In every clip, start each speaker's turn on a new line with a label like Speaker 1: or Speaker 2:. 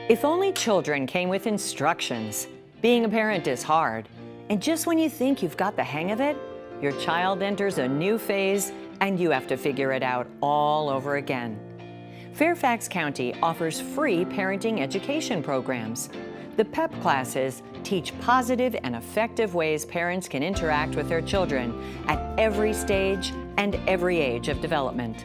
Speaker 1: If only children came with instructions. Being a parent is hard. And just when you think you've got the hang of it, your child enters a new phase and you have to figure it out all over again. Fairfax County offers free parenting education programs. The PEP classes teach positive and effective ways parents can interact with their children at every stage and every age of development.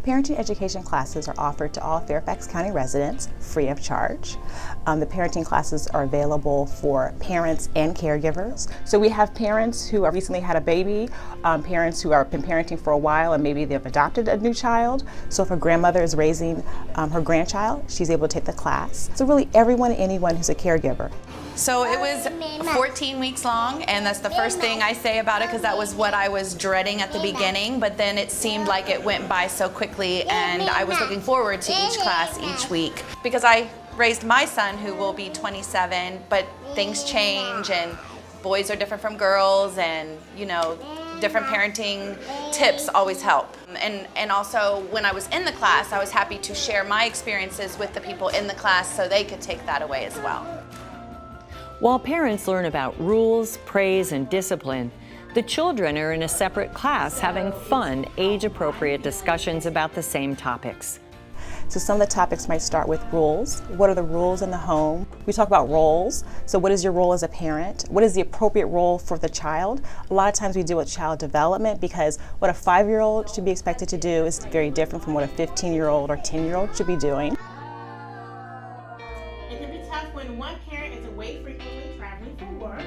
Speaker 2: Parenting education classes are offered to all Fairfax County residents free of charge. The parenting classes are available for parents and caregivers. So we have parents who have recently had a baby, parents who have been parenting for a while and maybe they've adopted a new child. So if a grandmother is raising her grandchild, she's able to take the class. So really everyone and anyone who's a caregiver.
Speaker 3: So it was 14 weeks long, and that's the first thing I say about it because that was what I was dreading at the beginning, but then it seemed like it went by so quickly and I was looking forward to each class each week because I raised my son who will be 27, but things change and boys are different from girls and, you know, different parenting tips always help. And also when I was in the class, I was happy to share my experiences with the people in the class so they could take that away as well.
Speaker 1: While parents learn about rules, praise, and discipline, the children are in a separate class having fun, age-appropriate discussions about the same topics.
Speaker 2: So some of the topics might start with rules. What are the rules in the home? We talk about roles. So what is your role as a parent? What is the appropriate role for the child? A lot of times we deal with child development because what a 5-year-old should be expected to do is very different from what a 15-year-old or 10-year-old should be doing.
Speaker 4: It can be tough when one parent is away frequently traveling for work.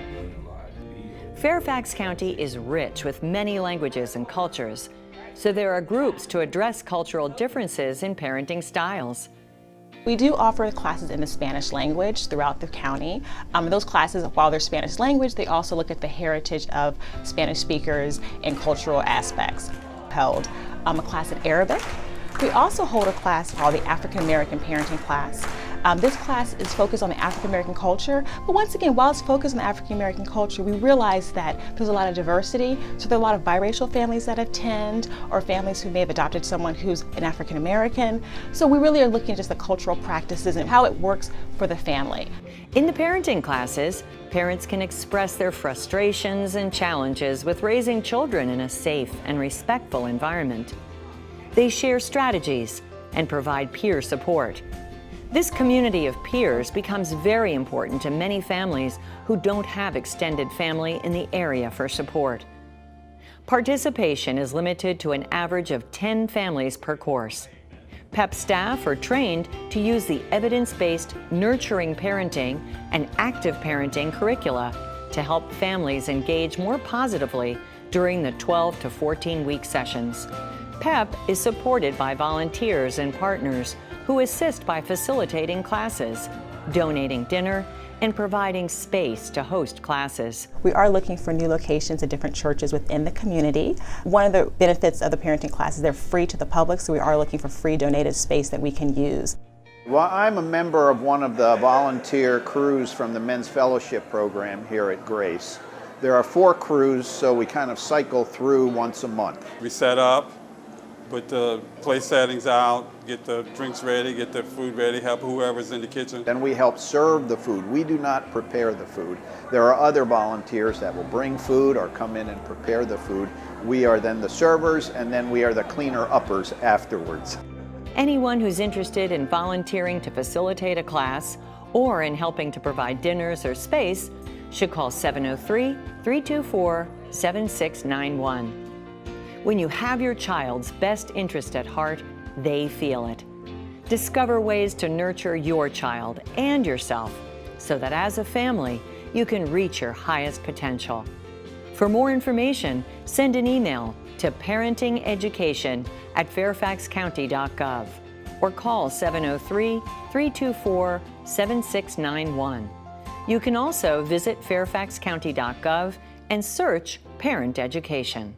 Speaker 1: Fairfax County is rich with many languages and cultures, so there are groups to address cultural differences in parenting styles.
Speaker 2: We do offer classes in the Spanish language throughout the county. Those classes, while they're Spanish language, they also look at the heritage of Spanish speakers and cultural aspects. Held a class in Arabic. We also hold a class called the African American Parenting class. This class is focused on the African American culture, but once again, while it's focused on the African American culture, we realize that there's a lot of diversity, so there are a lot of biracial families that attend, or families who may have adopted someone who's an African American. So we really are looking at just the cultural practices and how it works for the family.
Speaker 1: In the parenting classes, parents can express their frustrations and challenges with raising children in a safe and respectful environment. They share strategies and provide peer support. This community of peers becomes very important to many families who don't have extended family in the area for support. Participation is limited to an average of 10 families per course. PEP staff are trained to use the evidence-based nurturing parenting and active parenting curricula to help families engage more positively during the 12 to 14-week sessions. PEP is supported by volunteers and partners who assist by facilitating classes, donating dinner, and providing space to host classes.
Speaker 2: We are looking for new locations at different churches within the community. One of the benefits of the parenting classes, they're free to the public, so we are looking for free donated space that we can use.
Speaker 5: Well, I'm a member of one of the volunteer crews from the Men's Fellowship program here at Grace. There are 4 crews, so we kind of cycle through once a month.
Speaker 6: We set up, put the place settings out, get the drinks ready, get the food ready, help whoever's in the kitchen.
Speaker 5: Then we help serve the food. We do not prepare the food. There are other volunteers that will bring food or come in and prepare the food. We are then the servers, and then we are the cleaner-uppers afterwards.
Speaker 1: Anyone who's interested in volunteering to facilitate a class or in helping to provide dinners or space should call 703-324-7691. When you have your child's best interest at heart, they feel it. Discover ways to nurture your child and yourself so that as a family, you can reach your highest potential. For more information, send an email to parentingeducation@fairfaxcounty.gov or call 703-324-7691. You can also visit fairfaxcounty.gov and search Parent Education.